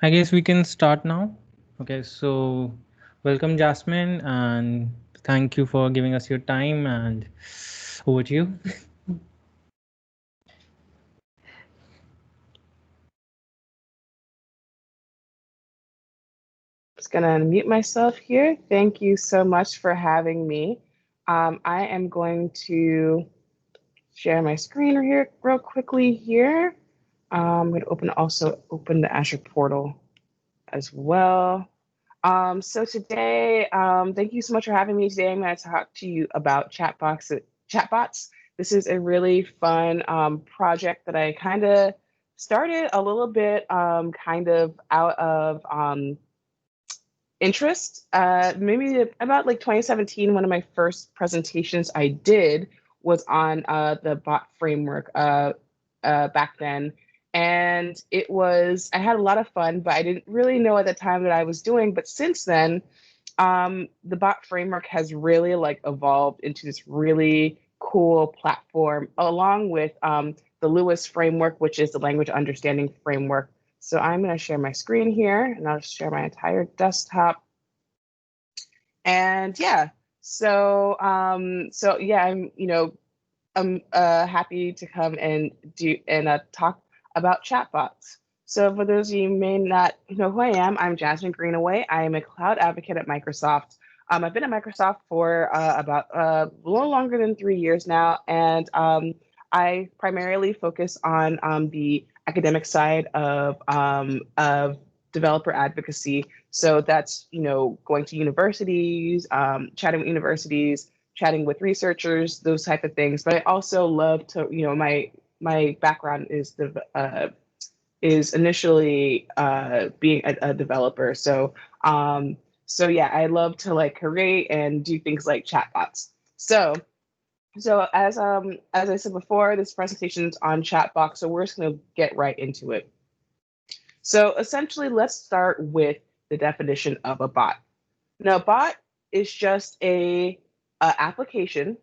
I guess we can start now. Okay, so welcome, Jasmine, and thank you for giving us your time. And over to you. Just gonna unmute myself here. Thank you so much for having me. I am going to share my screen here real quickly here. I'm gonna open the Azure portal as well. So today, thank you so much for having me today. I'm going to talk to you about chatbots. This is a really fun project that I kind of started a little bit kind of out of interest. Maybe about like 2017, one of my first presentations I did was on the bot framework back then. And I had a lot of fun, but I didn't really know at the time that I was doing. But since then, the bot framework has really like evolved into this really cool platform, along with the Lewis framework, which is the language understanding framework. So I'm going to share my screen here, and I'll share my entire desktop. And yeah, so yeah, I'm happy to come and do and talk about chatbots. So for those of you who may not know who I am, I'm Jasmine Greenaway. I am a cloud advocate at Microsoft. I've been at Microsoft for about a little longer than 3 years now, and I primarily focus on the academic side of developer advocacy. So that's going to universities, chatting with universities, chatting with researchers, those type of things. But I also love to, my background is initially being a developer. So yeah, I love to like create and do things like chatbots. So as I said before, this presentation is on chatbots, so we're just gonna get right into it. So essentially, let's start with the definition of a bot. Now, a bot is just a application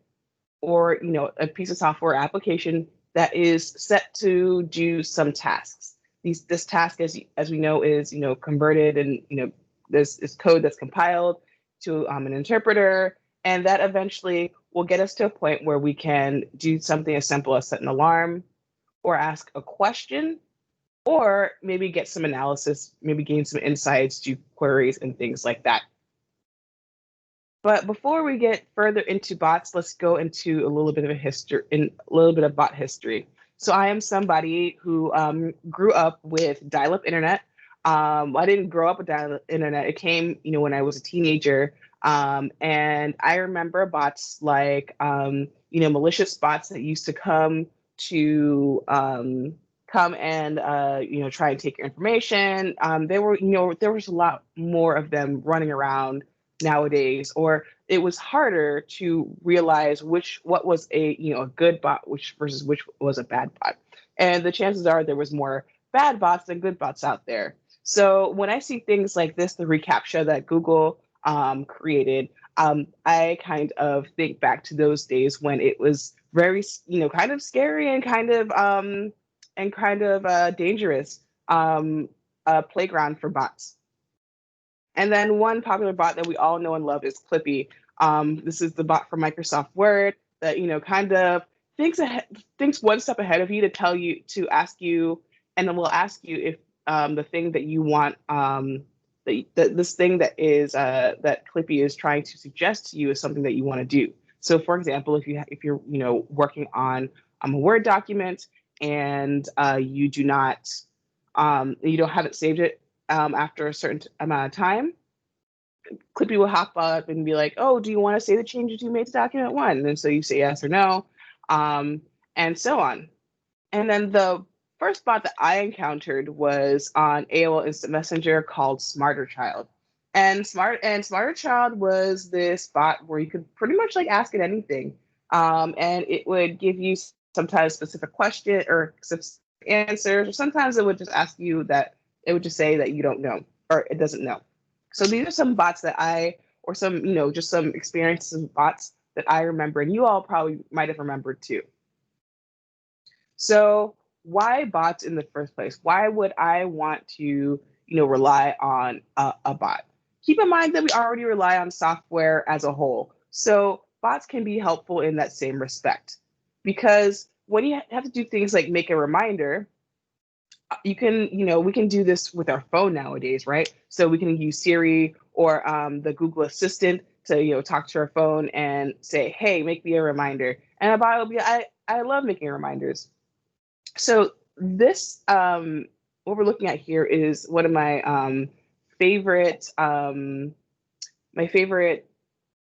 or a piece of software application that is set to do some tasks. This task, as we know, is converted, and this is code that's compiled to an interpreter, and that eventually will get us to a point where we can do something as simple as set an alarm or ask a question, or maybe get some analysis, maybe gain some insights, do queries and things like that. But before we get further into bots, let's go into a little bit of a little bit of bot history. So I am somebody who grew up with dial-up internet. I didn't grow up with dial-up internet. It came, when I was a teenager. And I remember bots like, malicious bots that used to come and try and take your information. There was a lot more of them running around nowadays, or it was harder to realize what was a good bot, which versus which was a bad bot. And the chances are there was more bad bots than good bots out there. So when I see things like this, the reCAPTCHA that Google created, I kind of think back to those days when it was very, kind of scary and kind of dangerous playground for bots. And then one popular bot that we all know and love is Clippy. This is the bot from Microsoft Word that kind of thinks one step ahead of you to tell you to ask you, and then will ask you if the thing that you want, this thing that is that Clippy is trying to suggest to you is something that you want to do. So, for example, if you're working on a Word document, and you don't have it saved it after a certain amount of time, Clippy will hop up and be like, "Oh, do you want to say the changes you made to document one?" And so you say yes or no, um, and so on. And then the first bot that I encountered was on AOL Instant Messenger called Smarter Child. And Smarter Child was this bot where you could pretty much like ask it anything, and it would give you sometimes specific question or specific answers, or sometimes it would just ask you that it would just say that you don't know or it doesn't know. So these are some bots that or some, just some experiences of bots that I remember, and you all probably might have remembered too. So why bots in the first place? Why would I want to rely on a bot. Keep in mind that we already rely on software as a whole. So bots can be helpful in that same respect. Because when you have to do things like make a reminder, you can, we can do this with our phone nowadays, right? So we can use Siri or the Google Assistant to, talk to our phone and say, hey, make me a reminder. And a bot will be, I love making reminders. So this, what we're looking at here is one of my favorite, my favorite,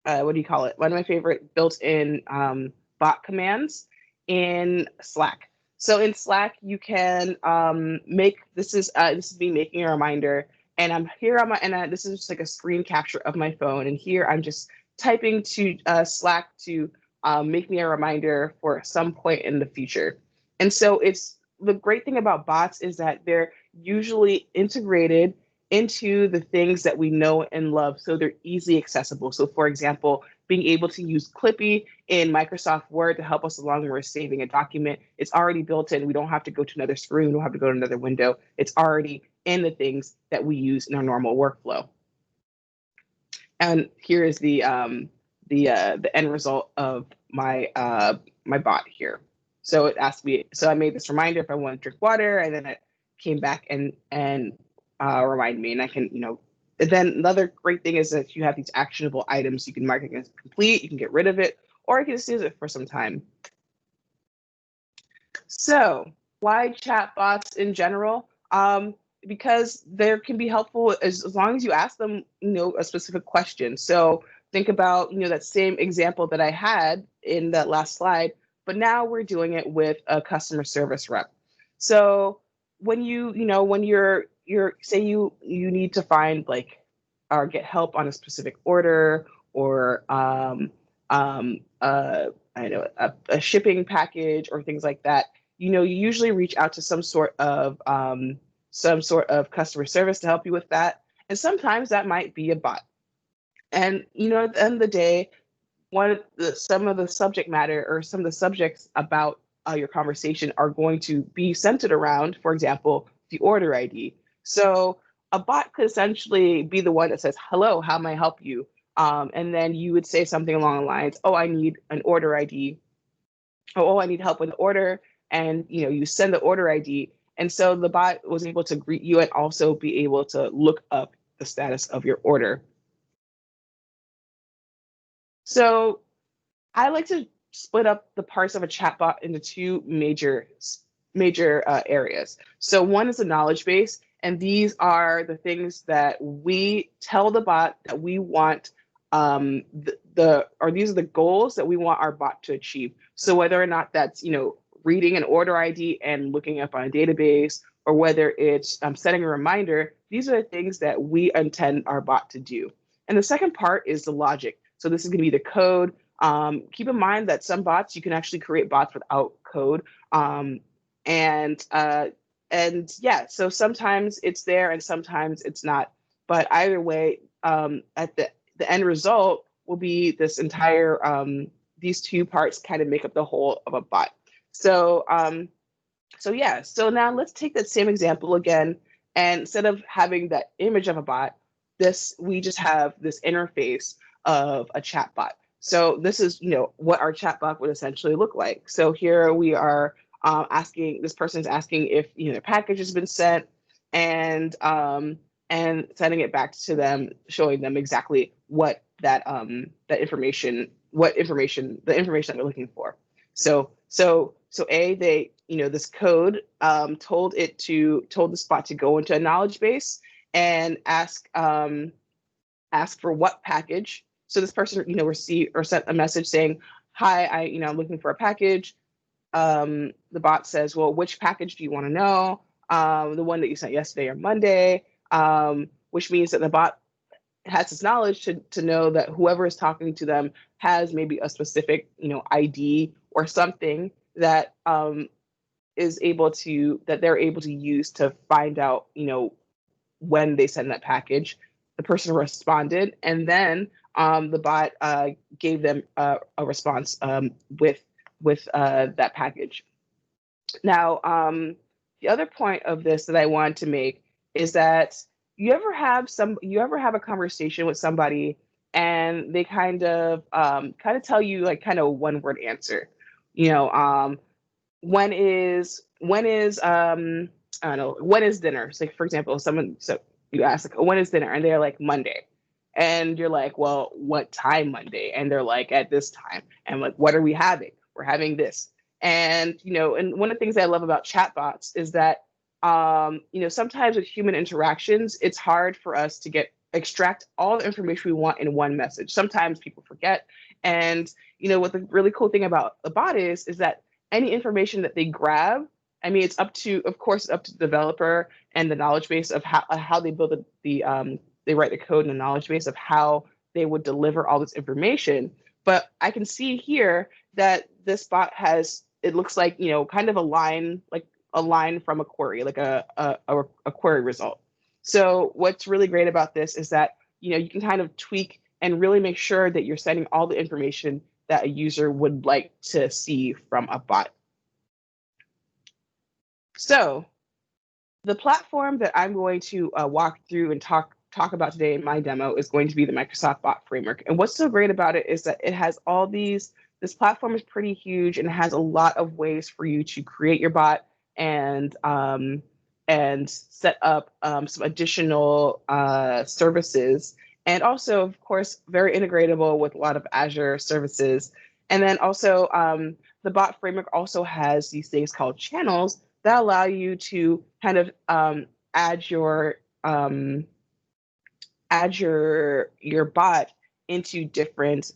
what do you call it? One of my favorite built-in bot commands in Slack. So in Slack, you can make, this is me making a reminder, and I'm here on my, and this is just like a screen capture of my phone, and here I'm just typing to Slack to make me a reminder for some point in the future. And so it's, the great thing about bots is that they're usually integrated into the things that we know and love, so they're easily accessible. So for example, being able to use Clippy in Microsoft Word to help us along when we're saving a document, it's already built in. We don't have to go to another screen, we don't have to go to another window. It's already in the things that we use in our normal workflow. And here is the end result of my my bot here. So it asked me, so I made this reminder if I want to drink water, and then it came back and remind me, and I can, then another great thing is that you have these actionable items. You can mark it as complete, you can get rid of it, or you can just use it for some time. So why chatbots in general? Because they can be helpful as long as you ask them, a specific question. So think about, that same example that I had in that last slide, but now we're doing it with a customer service rep. So when when you're say you need to find or get help on a specific order, or I know a shipping package or things like that, you usually reach out to some sort of customer service to help you with that. And sometimes that might be a bot. And at the end of the day, some of the subject matter or some of the subjects about your conversation are going to be centered around, for example, the order ID. So a bot could essentially be the one that says, hello, how may I help you? And then you would say something along the lines, oh, I need an order ID. Oh, I need help with the order. And you send the order ID. And so the bot was able to greet you and also be able to look up the status of your order. So I like to split up the parts of a chatbot into two major areas. So one is the knowledge base, and these are the things that we tell the bot that we want, or these are the goals that we want our bot to achieve. So whether or not that's reading an order ID and looking up on a database, or whether it's setting a reminder, these are the things that we intend our bot to do. And the second part is the logic. So this is going to be the code. Keep in mind that some bots, you can actually create bots without code. And yeah, so sometimes it's there and sometimes it's not. But either way, at the end result will be this entire, these two parts kind of make up the whole of a bot. So, yeah, so now let's take that same example again. And instead of having that image of a bot, we just have this interface of a chatbot. So this is, what our chatbot would essentially look like. So here we are this person's asking if, their package has been sent, and sending it back to them, showing them exactly what that information that they're looking for. So they, this code told the spot to go into a knowledge base and ask for what package. So this person, received or sent a message saying, hi, I'm looking for a package. The bot says, well, which package do you want to know? The one that you sent yesterday or Monday, which means that the bot has this knowledge to know that whoever is talking to them has maybe a specific, ID or something that they're able to use to find out, when they send that package. The person responded, and then the bot gave them a response with that package. Now, the other point of this that I wanted to make is that you ever have a conversation with somebody and they kind of tell you like kind of one word answer, you know, when is I don't know, when is dinner? So like, for example, so you ask like, when is dinner? And they're like Monday. And you're like, well, what time Monday? And they're like, at this time. And like, what are we having? We're having this. And and one of the things I love about chatbots is that sometimes with human interactions, it's hard for us to extract all the information we want in one message. Sometimes people forget. And what the really cool thing about the bot is that any information that they grab, I mean, it's up to, of course, up to the developer and the knowledge base of how they build they write the code in the knowledge base of how they would deliver all this information. But I can see here that this bot has, it looks like, kind of a line from a query, like a query result. So what's really great about this is that, you can kind of tweak and really make sure that you're sending all the information that a user would like to see from a bot. So the platform that I'm going to walk through and talk about today in my demo is going to be the Microsoft Bot Framework. And what's so great about it is that it has this platform is pretty huge and has a lot of ways for you to create your bot and set up some additional services. And also, of course, very integratable with a lot of Azure services. And then also, the bot framework also has these things called channels that allow you to kind of add your bot into different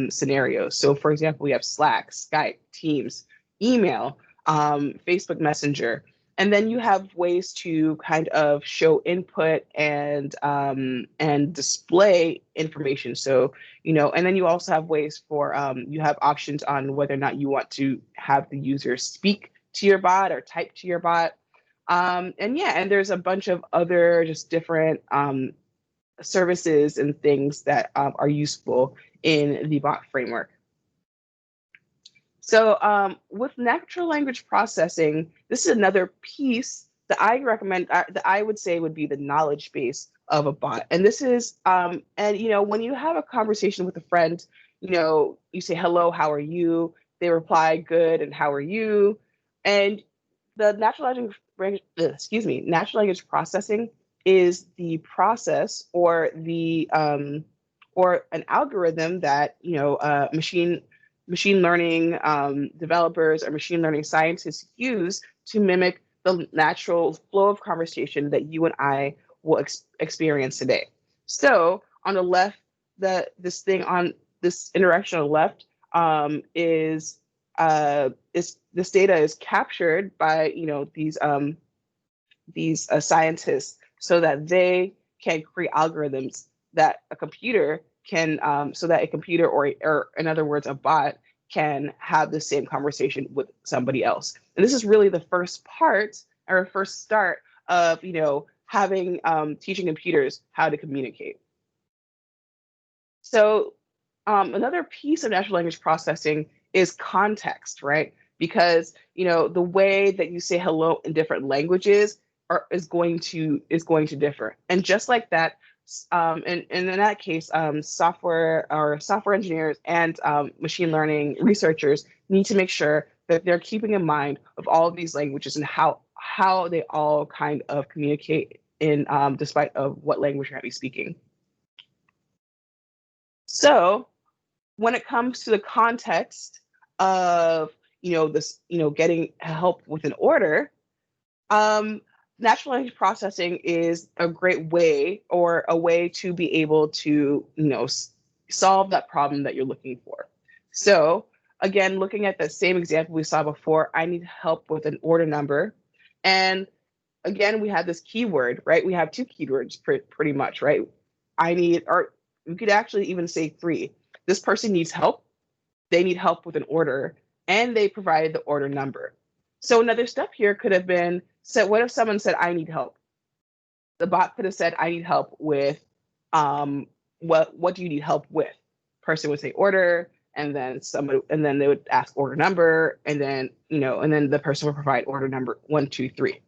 scenarios. So, for example, we have Slack, Skype, Teams, email, Facebook Messenger. And then you have ways to kind of show input and display information. So, and then you also have ways for, you have options on whether or not you want to have the user speak to your bot or type to your bot. And there's a bunch of other just different services and things that are useful in the bot framework. So with natural language processing, this is another piece that I recommend, that I would say would be the knowledge base of a bot. And this is, when you have a conversation with a friend, you say, hello, how are you? They reply, good, and how are you? And the natural language processing is the process or or an algorithm that machine learning developers or machine learning scientists use to mimic the natural flow of conversation that you and I will experience today. So on the left, this interaction on the left is this data is captured by these scientists so that they can create algorithms that a computer can so that a computer or in other words a bot can have the same conversation with somebody else. And this is really the first part or first start of having teaching computers how to communicate. So another piece of natural language processing is context, right? Because the way that you say hello in different languages is going to differ. And just like that, and in that case, software engineers and machine learning researchers need to make sure that they're keeping in mind of all of these languages and how they all kind of communicate in despite of what language you might be speaking. So when it comes to the context of getting help with an order, natural language processing is a great way or a way to be able to solve that problem that you're looking for. So again, looking at the same example we saw before, I need help with an order number, and again we have this keyword, right? We have two keywords pretty much, right? I need, or we could actually even say three. This person needs help, they need help with an order, and they provided the order number. So another step here could have been, so what if someone said, I need help? The bot could have said, I need help with, what do you need help with? Person would say order, and then they would ask order number, and then, and then the person would provide order number 1, 2, 3.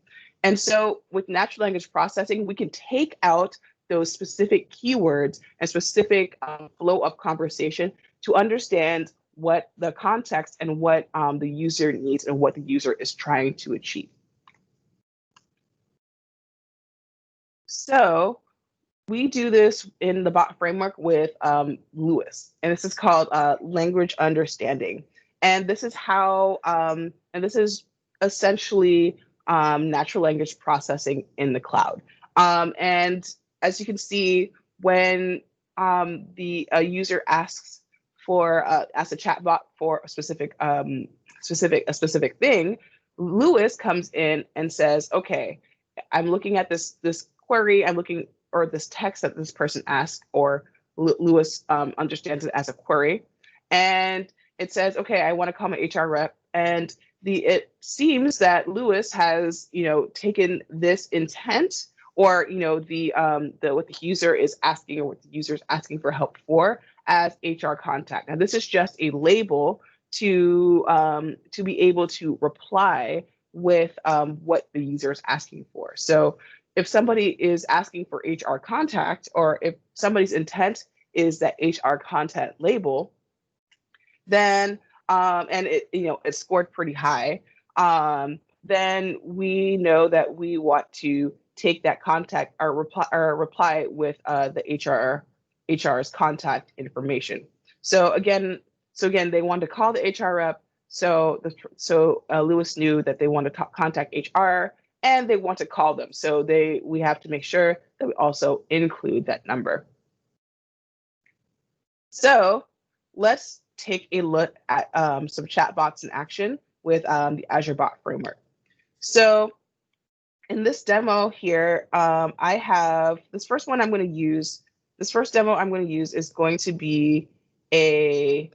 And so with natural language processing, we can take out those specific keywords and specific flow of conversation to understand what the context and what the user needs and what the user is trying to achieve. So we do this in the bot framework with Lewis, and this is called language understanding. And this is how, and this is essentially natural language processing in the cloud. And as you can see, when the user asks a chatbot for a specific thing, Lewis comes in and says, okay, I'm looking at this query, or this text that this person asked, or Lewis understands it as a query, and it says, okay, I want to call my HR rep, and it seems that Lewis has, taken this intent, or what the user is asking, or what the user is asking for help for, as HR contact. Now, this is just a label to be able to reply with what the user is asking for. So if somebody is asking for HR contact, or if somebody's intent is that HR content label, then and it's scored pretty high, then we know that we want to take that contact or reply with the HR's contact information. So again, they want to call the HR rep. So Lewis knew that they want to contact HR, and they want to call them. So we have to make sure that we also include that number. So let's take a look at some chatbots in action with the Azure Bot Framework. So in this demo here, I have this first one I'm going to use. This first demo I'm going to use is going to be a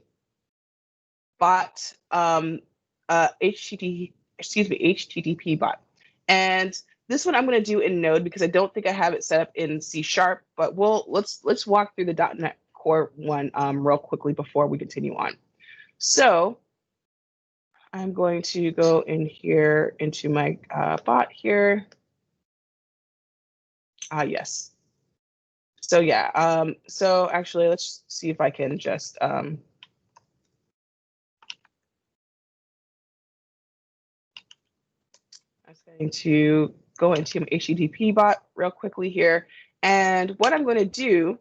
bot, HTTP bot. And this one I'm going to do in Node because I don't think I have it set up in C#, but let's walk through the .NET Core one real quickly before we continue on. So I'm going to go in here into my bot here. Yes. So yeah, so actually let's see if I can just I'm going to go into my HTTP bot real quickly here. And what I'm going to do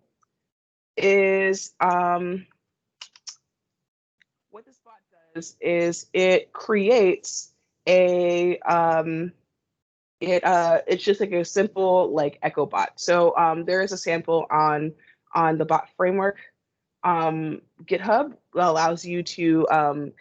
is what this bot does is it creates a it's just like a simple like echo bot. So there is a sample on the bot framework GitHub that allows you to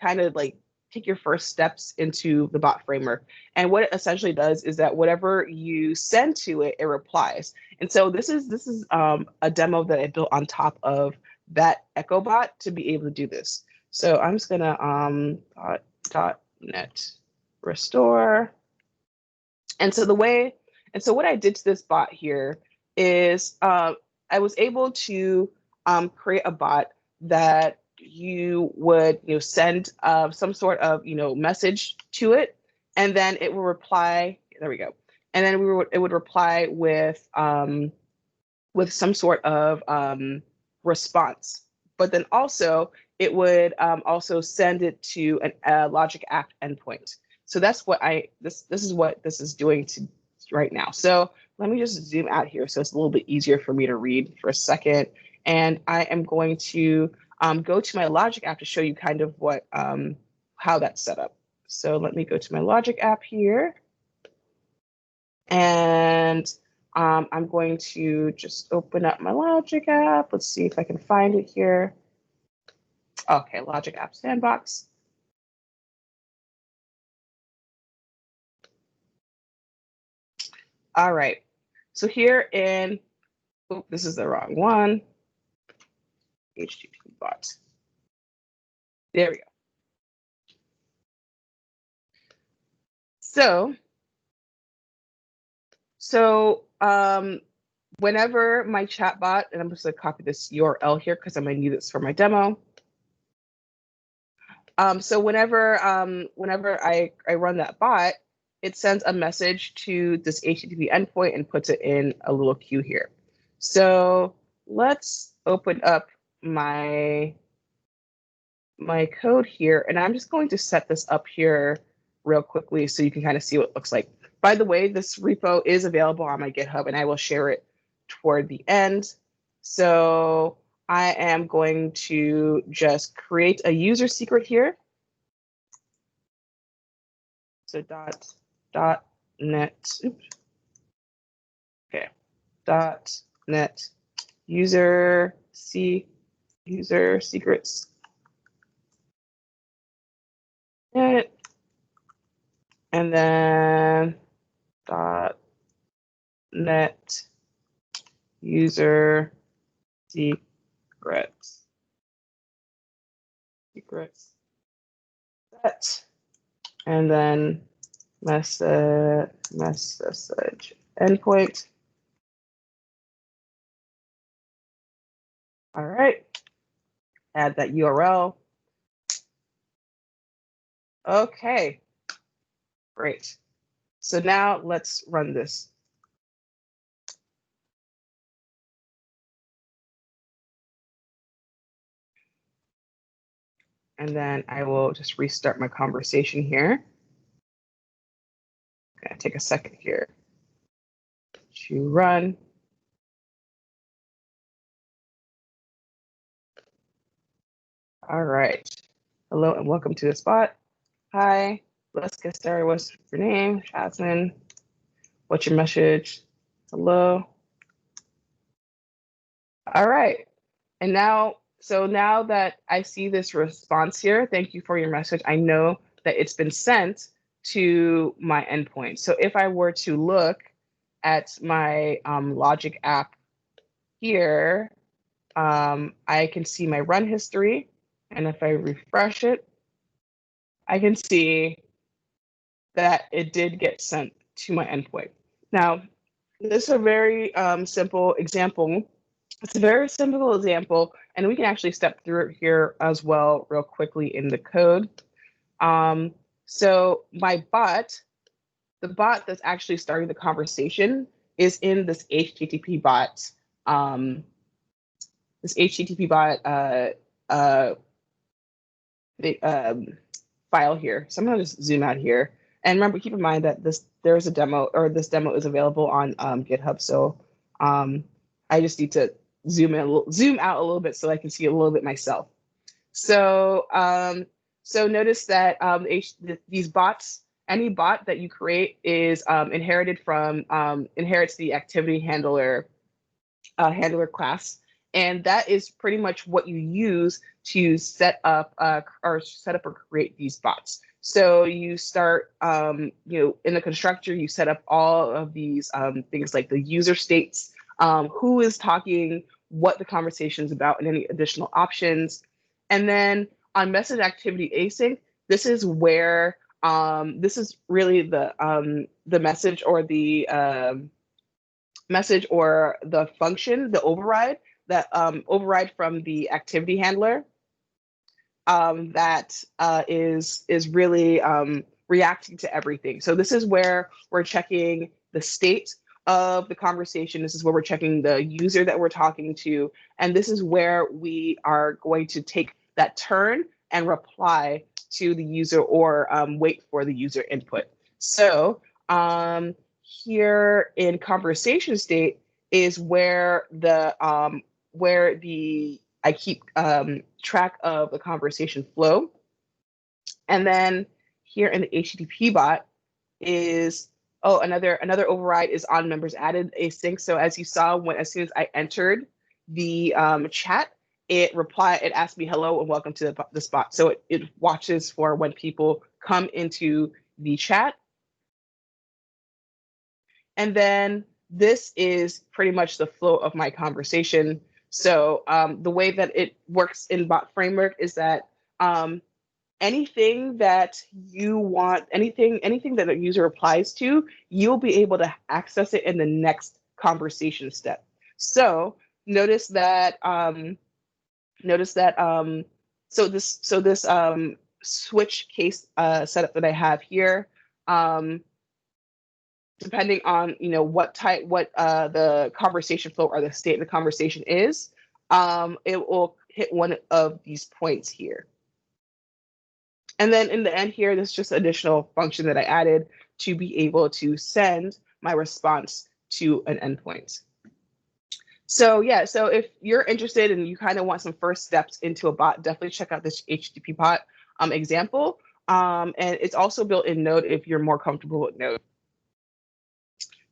kind of like take your first steps into the bot framework. And what it essentially does is that whatever you send to it, it replies. And so this is a demo that I built on top of that Echo bot to be able to do this. So I'm just gonna .NET restore. And so what I did to this bot here is I was able to create a bot that you would send some sort of message to it, and then it will reply. There we go. And then it would reply with some sort of response. But then also it would also send it to a logic app endpoint. So that's what this is what this is doing to right now. So let me just zoom out here so it's a little bit easier for me to read for a second. And I am going to go to my logic app to show you kind of what how that's set up. So let me go to my logic app here. And I'm going to just open up my logic app. Let's see if I can find it here. Okay, logic app sandbox. All right, so here in, oh, this is the wrong one. HTTP bot. There we go. So whenever my chatbot, and I'm just gonna copy this URL here because I'm gonna need this for my demo. So whenever I run that bot, it sends a message to this HTTP endpoint and puts it in a little queue here. So let's open up my code here, and I'm just going to set this up here real quickly so you can kind of see what it looks like. By the way, this repo is available on my GitHub, and I will share it toward the end. So I am going to just create a user secret here. So .net, oops. Okay, .net user secrets. And then .net user secrets. That, and then message endpoint. All right, add that URL. Okay, great. So now let's run this. And then I will just restart my conversation here. I'm gonna take a second here to run. All right. Hello and welcome to the spot. Hi, let's get started. What's your name? Jasmine. What's your message? Hello. All right. And now, so now that I see this response here, thank you for your message. I know that it's been sent to my endpoint. So if I were to look at my Logic app here, I can see my run history. And if I refresh it, I can see that it did get sent to my endpoint. Now, this is a very simple example. It's a very simple example, and we can actually step through it here as well real quickly in the code. So my bot, the bot that's actually starting the conversation is in this HTTP bot, file here. So I'm gonna just zoom out here. And remember, keep in mind that there's a demo, or this demo is available on GitHub. So I just need to zoom out a little bit so I can see a little bit myself. So so notice that these bots, any bot that you create is inherited from inherits the activity handler class. And that is pretty much what you use to set up or create these bots. So you start, in the constructor, you set up all of these things like the user states, who is talking, what the conversation is about, and any additional options. And then on message activity async, this is where this is really the message or the function, the override, that override from the activity handler that is really reacting to everything. So this is where we're checking the state of the conversation. This is where we're checking the user that we're talking to. And this is where we are going to take that turn and reply to the user or wait for the user input. So here in conversation state is where I keep track of the conversation flow. And then here in the HTTP bot is, another override is on members added async. So as you saw, as soon as I entered the chat, it asked me hello and welcome to the spot. So it watches for when people come into the chat. And then this is pretty much the flow of my conversation. So the way that it works in bot framework is that anything that you want, anything that a user applies to, you'll be able to access it in the next conversation step. So notice that so this switch case setup that I have here, depending on what the conversation flow or the state of the conversation is, it will hit one of these points here. And then in the end here, there's just additional function that I added to be able to send my response to an endpoint. So yeah, so if you're interested and you kind of want some first steps into a bot, definitely check out this HTTP bot example. And it's also built in Node if you're more comfortable with Node.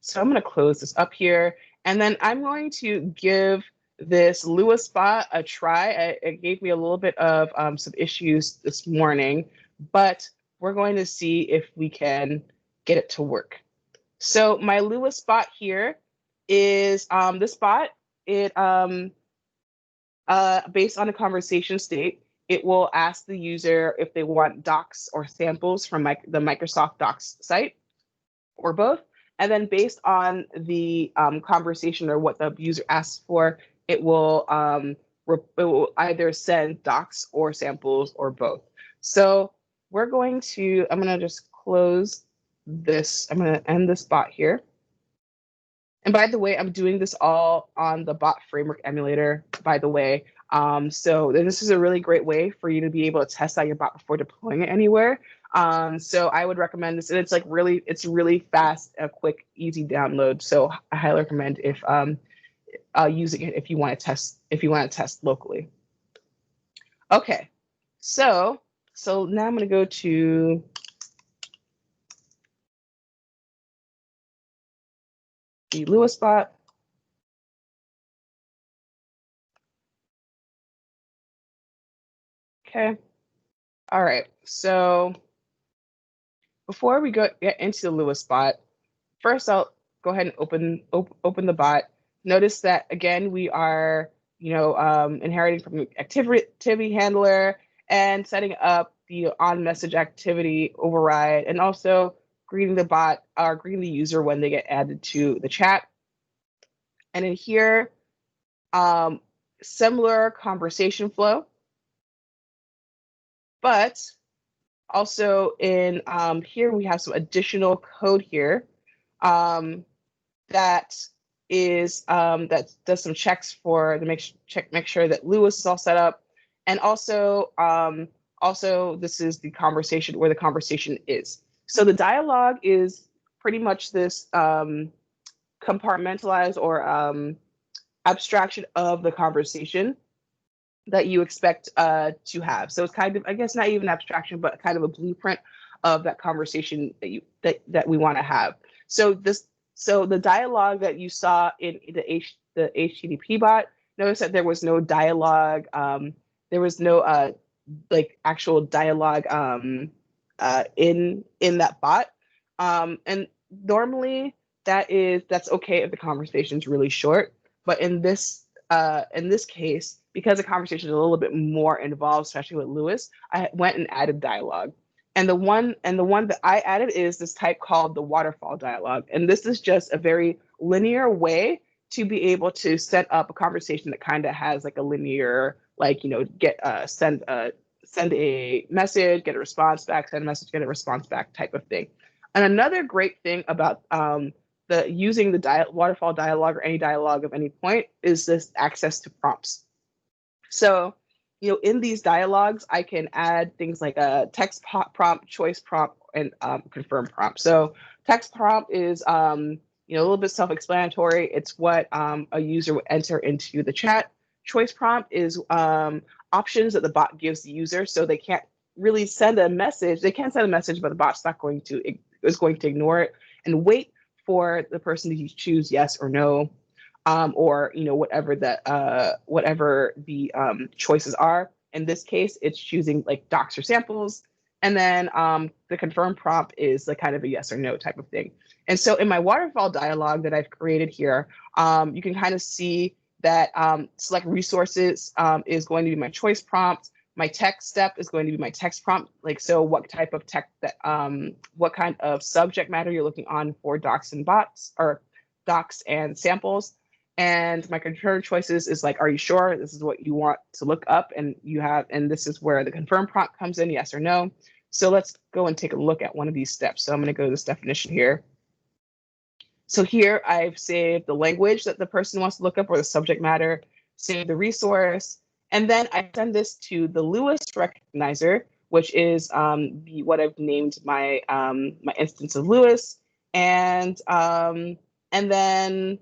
So I'm going to close this up here, and then I'm going to give this Lewis bot a try. It gave me a little bit of some issues this morning, but we're going to see if we can get it to work. So my Lewis bot here is this bot. It based on a conversation state, it will ask the user if they want docs or samples from the Microsoft Docs site, or both. And then based on the conversation or what the user asks for, it will either send docs or samples or both. So I'm going to just close this. I'm going to end this bot here. And by the way, I'm doing this all on the bot framework emulator, by the way. So this is a really great way for you to be able to test out your bot before deploying it anywhere. So I would recommend this, and it's really fast, a quick, easy download. So I highly recommend using it if you want to test locally. Okay, so now I'm going to go to the Lewis bot. Okay. All right. So before we get into the Lewis bot, first I'll go ahead and open the bot. Notice that again we are inheriting from the activity handler and setting up the on message activity override, and also greeting the bot or greeting the user when they get added to the chat. And in here, similar conversation flow, but also in here we have some additional code here that does some checks to make sure that Lewis is all set up, and also this is the conversation where the conversation is. So the dialogue is pretty much this compartmentalized or abstraction of the conversation that you expect to have. So it's kind of, I guess, not even abstraction, but kind of a blueprint of that conversation that we want to have. So the dialogue that you saw in the HTTP bot, notice that there was no dialogue. There was no actual dialogue in that bot. And normally that's okay if the conversation is really short, but in this case, because the conversation is a little bit more involved, especially with Lewis, I went and added dialogue. And the one that I added is this type called the waterfall dialogue. And this is just a very linear way to be able to set up a conversation that kind of has like a linear, send a message, get a response back, send a message, get a response back type of thing. And another great thing about using the waterfall dialogue or any dialogue of any point is this access to prompts. So, in these dialogues, I can add things like a text prompt, choice prompt, and confirm prompt. So text prompt is, a little bit self-explanatory. It's what a user would enter into the chat. Choice prompt is options that the bot gives the user, so they can't really send a message. They can send a message, but the bot's is going to ignore it and wait for the person to choose yes or no, or whatever the choices are. In this case, it's choosing like docs or samples, and then the confirm prompt is like kind of a yes or no type of thing. And so in my waterfall dialogue that I've created here, you can kind of see that select resources is going to be my choice prompt. My text step is going to be my text prompt, like so what type of text that what kind of subject matter you're looking on for docs and bots, or docs and samples. And my confirm choices is like, are you sure this is what you want to look up? And this is where the confirm prompt comes in, yes or no. So let's go and take a look at one of these steps. So I'm going to go to this definition here. So here I've saved the language that the person wants to look up or the subject matter, save the resource, and then I send this to the Lewis recognizer, which is what I've named my my instance of Lewis, and then I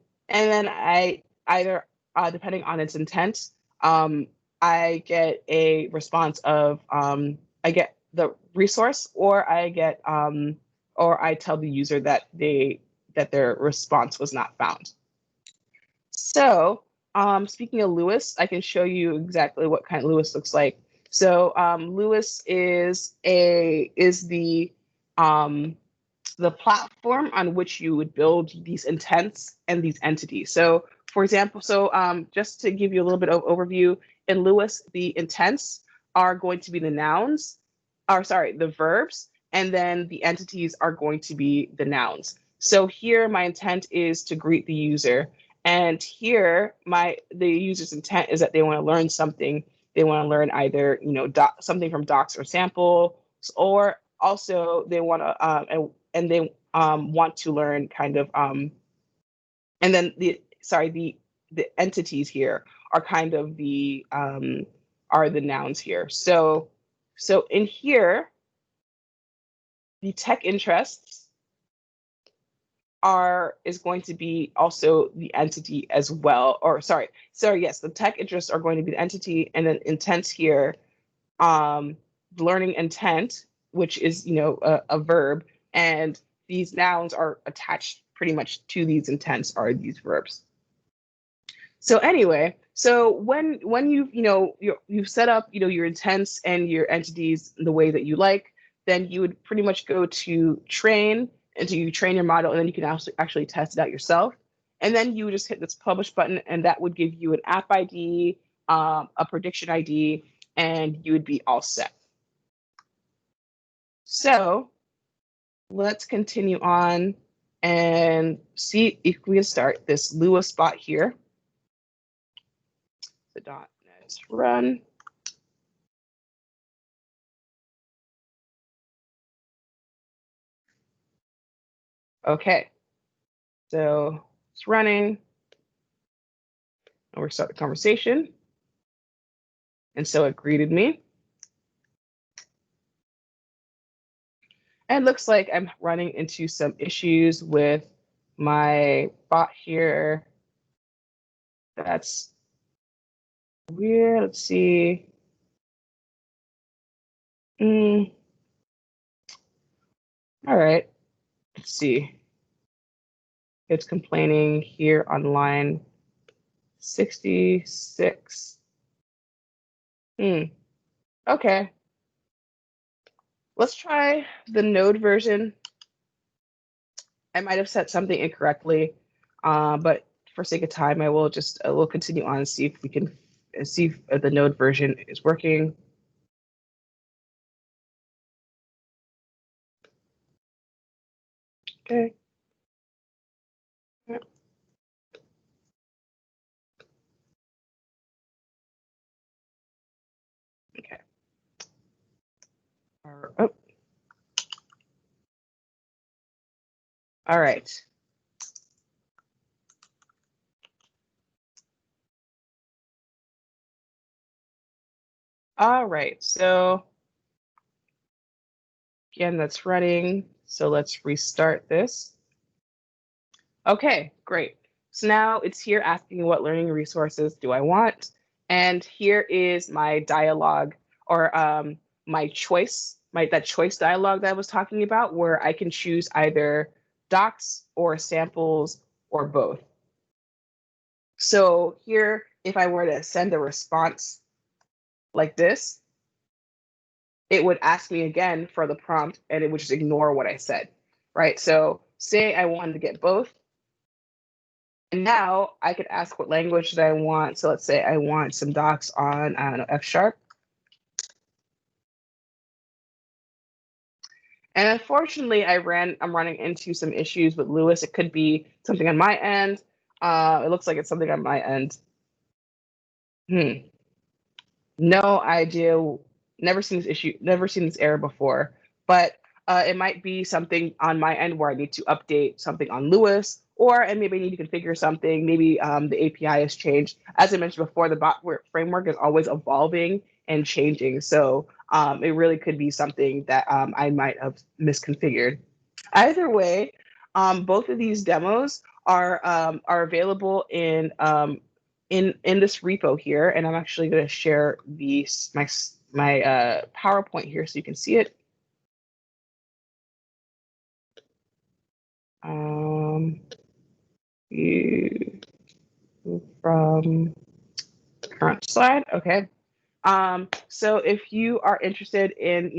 either depending on its intent, I get a response of I get the resource, or I get or I tell the user that their response was not found. So speaking of Lewis, I can show you exactly what kind of Lewis looks like. So Lewis is the platform on which you would build these intents and these entities. So for example, just to give you a little bit of overview, in Lewis, the intents are going to be the nouns, or sorry, the verbs, and then the entities are going to be the nouns. So here my intent is to greet the user. And here the user's intent is that they want to learn something. They want to learn either, something from docs or samples, or also they want to and they want to learn kind of and then the entities here are kind of the nouns here. So in here, the tech interests is going to be also the entity as well. Or yes, the tech interests are going to be the entity, and then intents here, learning intent, which is a verb, and these nouns are attached pretty much to these intents are these verbs. So anyway, so when you've set up your intents and your entities the way that you like, then you would pretty much go to train, and so you train your model, and then you can actually test it out yourself. And then you would just hit this publish button, and that would give you an app ID, a prediction ID, and you would be all set. So let's continue on and see if we can start this Lewis bot here. The .NET run. Okay, so it's running. And we'll start the conversation. And so it greeted me. And it looks like I'm running into some issues with my bot here. That's weird. Let's see. All right. Let's see. It's complaining here on line 66. Okay. Let's try the Node version. I might have set something incorrectly, but for sake of time, I will just we'll continue on and see if we can see if the Node version is working. Okay. Yep. Okay. Oh. All right. All right. So again, that's running. So let's restart this. Okay, great. So now it's here asking what learning resources do I want? And here is my dialogue, or my choice, that choice dialogue that I was talking about, where I can choose either docs or samples or both. So here, if I were to send a response like this, it would ask me again for the prompt, and it would just ignore what I said, right? So say I wanted to get both. And now I could ask what language that I want. So let's say I want some docs on, I don't know, F#. And unfortunately, I'm running into some issues with Lewis. It could be something on my end. It looks like it's something on my end. No idea. Never seen this issue. Never seen this error before. But it might be something on my end where I need to update something on Lewis, and maybe I need to configure something. Maybe the API has changed. As I mentioned before, the bot framework is always evolving and changing. So it really could be something that I might have misconfigured. Either way, both of these demos are available in this repo here, and I'm actually going to share my PowerPoint here so you can see it. You from current slide, okay. So if you are interested in,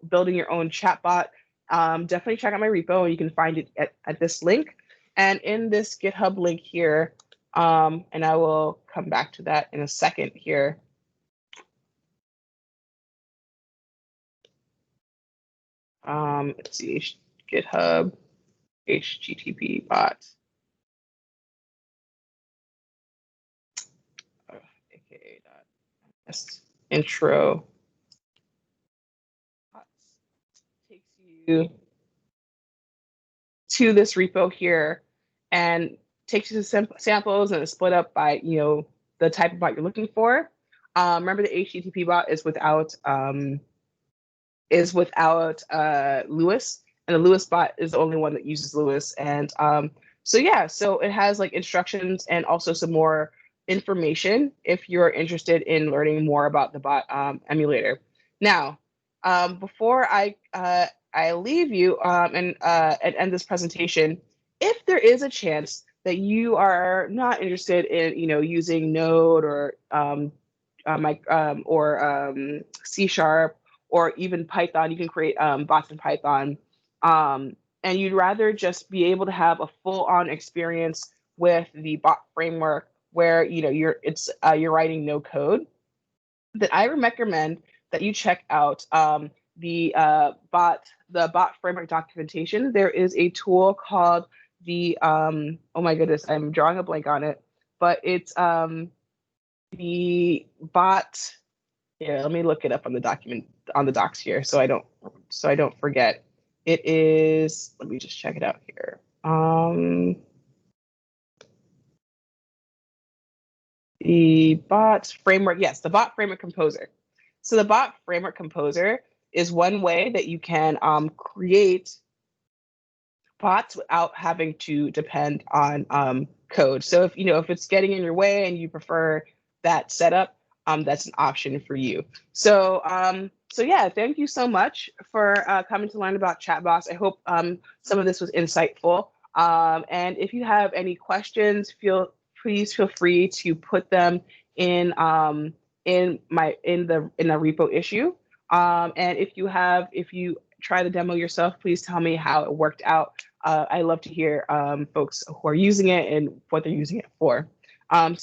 building your own chatbot, definitely check out my repo, and you can find it at this link. And in this GitHub link here, and I will come back to that in a second here. Let's see, GitHub, HTTP bot. aka.s intro takes you to this repo here and takes you to samples, and it's split up by the type of bot you're looking for. Remember, the HTTP bot is without Lewis, and the Lewis bot is the only one that uses Lewis. And so it has like instructions and also some more information if you're interested in learning more about the bot emulator. Now, before I leave you and end this presentation, if there is a chance that you are not interested in using Node or C# or even Python, you can create bots in Python, and you'd rather just be able to have a full-on experience with the bot framework where you're writing no code, then I recommend that you check out the bot framework documentation. There is a tool called the oh my goodness, I'm drawing a blank on it, but it's the bot. Yeah, let me look it up on the docs here so I don't forget. It is, let me just check it out here. The bot framework, yes, the bot framework composer. So the bot framework composer is one way that you can create bots without having to depend on code. So if it's getting in your way and you prefer that setup, that's an option for you. So yeah, thank you so much for coming to learn about chatbots. I hope some of this was insightful. And if you have any questions, please feel free to put them in the repo issue. And if you try the demo yourself, please tell me how it worked out. I love to hear folks who are using it and what they're using it for. I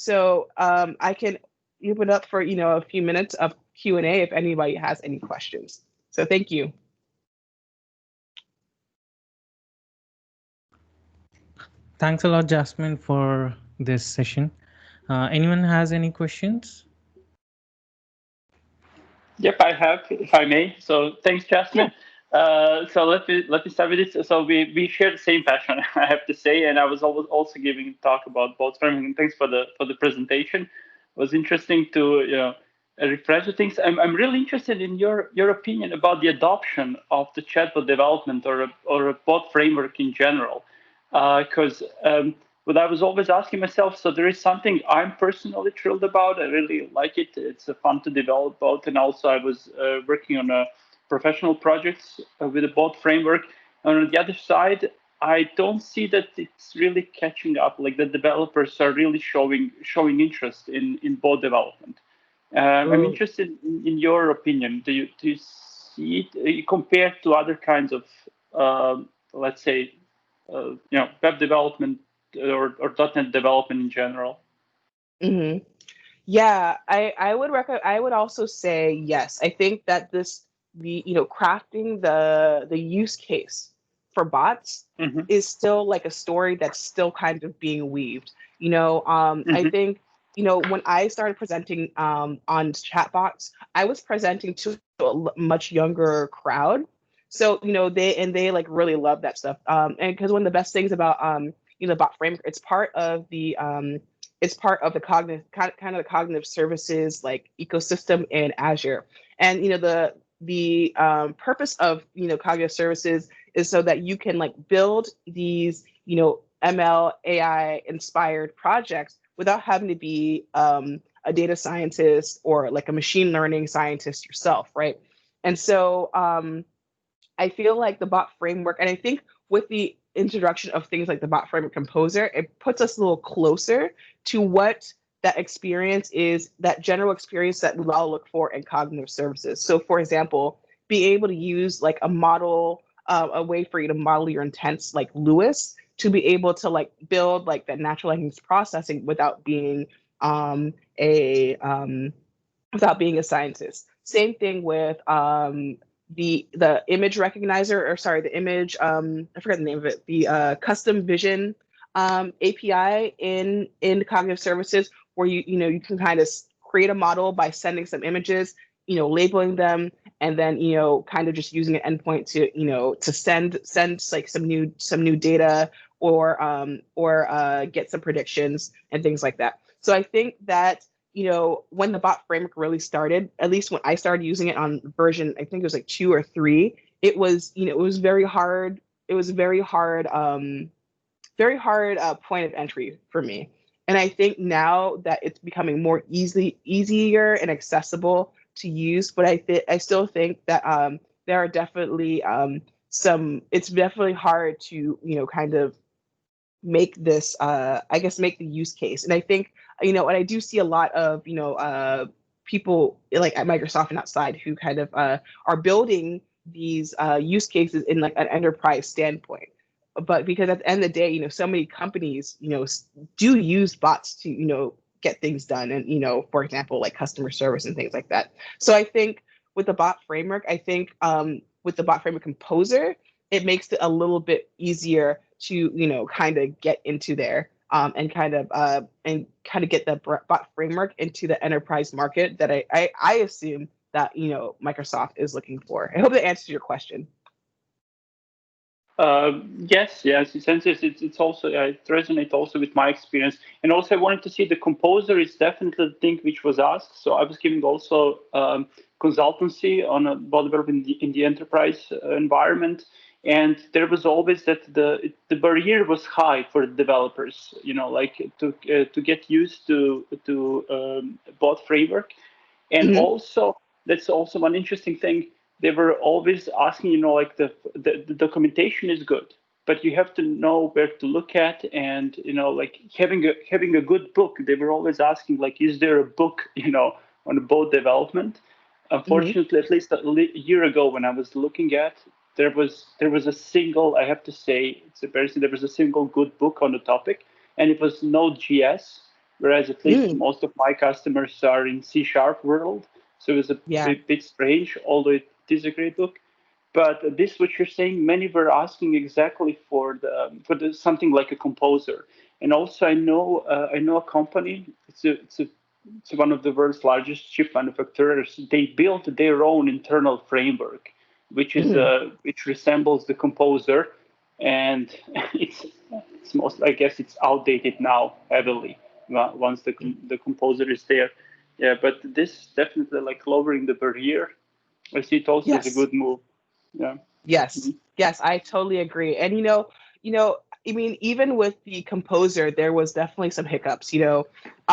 can open up for a few minutes of Q&A if anybody has any questions. So thank you. Thanks a lot, Jasmine, for this session. Anyone has any questions? Yep, I have, if I may. So thanks, Jasmine. So let me start with this. So we share the same passion, I have to say, and I was also giving a talk about bot framework. And thanks for the presentation. It was interesting to refresh the things. I'm really interested in your opinion about the adoption of the chatbot development or a bot framework in general, because. But I was always asking myself, so there is something I'm personally thrilled about. I really like it. It's fun to develop both. And also I was working on a professional projects with a bot framework. And on the other side, I don't see that it's really catching up. Like the developers are really showing interest in bot development. I'm interested in your opinion. Do you see it compared to other kinds of, let's say, web development or .NET development in general? Mm-hmm. Yeah, I would also say yes. I think that crafting the use case for bots is still like a story that's still kind of being weaved. I think when I started presenting on Chatbots, I was presenting to a much younger crowd. So they like really love that stuff. And because one of the best things about the bot framework. It's part of the cognitive kind of the cognitive services like ecosystem in Azure. And the purpose of cognitive services is so that you can like build these ML AI inspired projects without having to be a data scientist or like a machine learning scientist yourself, right? And so I feel like the bot framework, and I think with the introduction of things like the bot framework composer, it puts us a little closer to what that experience is, that general experience that we all look for in cognitive services. So for example, being able to use like a model, a way for you to model your intents like Lewis, to be able to like build like that natural language processing without being a without being a scientist. Same thing with the image recognizer, or sorry, the image, I forgot the name of it, the custom vision API in cognitive services, where you can kind of create a model by sending some images, labeling them, and then kind of just using an endpoint to send like some new data, or get some predictions and things like that. So I think that when the bot framework really started, at least when I started using it on version, I think it was like 2 or 3, it was it was very hard. It was a very hard point of entry for me. And I think now that it's becoming more easier and accessible to use, but I still think that there are definitely it's definitely hard to kind of make this make the use case. And I think and I do see a lot of people like at Microsoft and outside who kind of are building these use cases in like an enterprise standpoint. But because at the end of the day, so many companies do use bots to get things done, and for example, like customer service and things like that. So I think with the bot framework, with the bot framework composer, it makes it a little bit easier to kind of get into there, and kind of get the bot framework into the enterprise market that I assume that Microsoft is looking for. I hope that answers your question. Yes, essentially, it's also it resonates also with my experience, and also I wanted to see the composer is definitely the thing which was asked. So I was giving also consultancy on about developing in the enterprise environment, and there was always that the barrier was high for the developers, like to get used to bot framework, and Mhm. also that's also one interesting thing. They were always asking, like the documentation is good, but you have to know where to look at, and like having a good book. They were always asking, like, is there a book, on both development? Mhm. Unfortunately, at least a year ago when I was looking at, there was a single. I have to say, it's embarrassing. There was a single good book on the topic, and it was Node.js. Whereas at least Mm. most of my customers are in C# world, so it was a Yeah. bit strange, although it is a great book. But this, what you're saying, many were asking exactly for the something like a composer. And also, I know a company. It's one of the world's largest chip manufacturers. They built their own internal framework, Mm. which resembles the composer, and it's most, I guess it's outdated now heavily once the composer is there. Yeah, but this definitely like lowering the barrier. I see it also as a Yes. good move. Yeah. Yes. Mhm. Yes, I totally agree. And I mean, even with the composer, there was definitely some hiccups. When I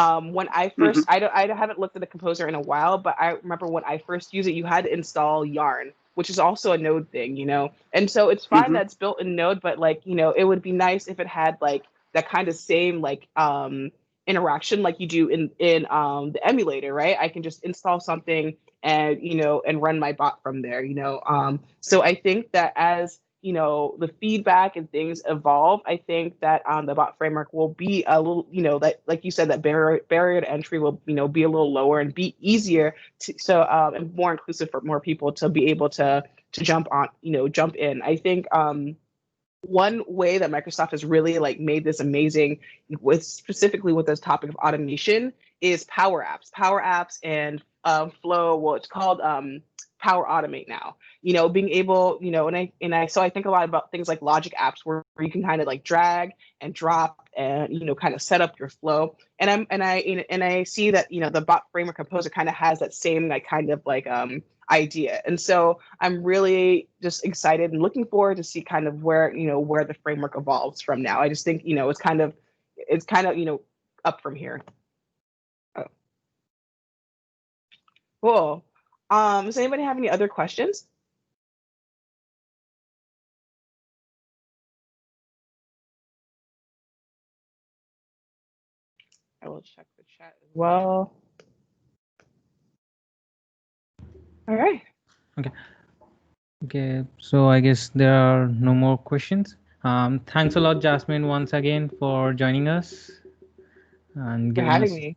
Mhm. first, I haven't looked at the composer in a while, but I remember when I first used it, you had to install Yarn, which is also a Node thing. And so it's fine Mhm. that it's built in Node, but like, it would be nice if it had like that kind of same like interaction like you do in the emulator, right? I can just install something and and run my bot from there. So I think that as the feedback and things evolve, I think that the bot framework will be a little, that like you said, that barrier to entry will be a little lower and be easier to, so and more inclusive for more people to be able to jump in. I think one way that Microsoft has really like made this amazing with specifically with this topic of automation is Power Apps and Flow. Well, it's called Power Automate now. Being able, so I think a lot about things like Logic apps where you can kind of like drag and drop and kind of set up your flow. And I see that the Bot Framework Composer kind of has that same like kind of like idea. And so I'm really just excited and looking forward to see kind of where the framework evolves from now. I just think it's kind of up from here. Oh. Cool. Does anybody have any other questions? I will check the chat as well. All right. Okay, so I guess there are no more questions. Thanks a lot, Jasmine, once again for joining us and For giving having us me.